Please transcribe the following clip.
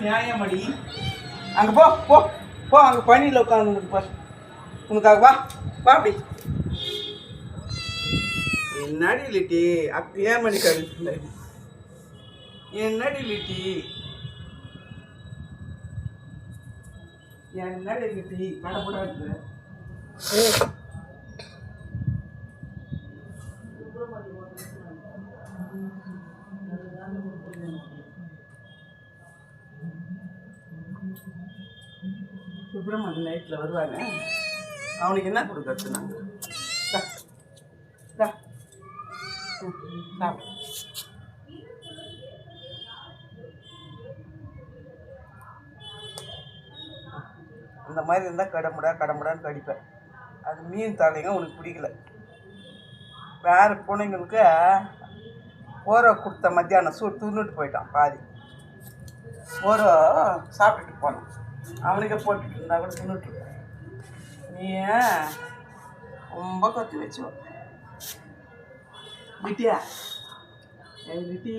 நியாயமடி. அங்கே போ போ போ, அங்கே பனியில் உட்காந்து பாரு. உனக்காக வா வா அப்படி. என்னடி லிட்டி அப்படியே மணி கழிச்சு என்னடி லிட்டி என்னடி லிட்டி கடப்படாது. சுப்பிரமணியன் நைட்டில் வருவாங்க. அவனுக்கு என்ன கொடுக்கறது நாங்கள்? அந்த மாதிரி இருந்தால் கடமுடான்னு கடிப்பேன். அது மீன் தலைங்க உனக்கு பிடிக்கல. வேறு பூனைங்களுக்கு ஓரோ கொடுத்த மத்தியானம் துண்ணுட்டு போயிட்டான். பாதி ஓரோ சாப்பிட்டுட்டு போனான். அவனுக்கே போட்டுட்டு இருந்தா கூட தின்னுட்டு. நீ ரொம்ப கொத்தி வச்சுவோம். லிட்டியா லிட்டி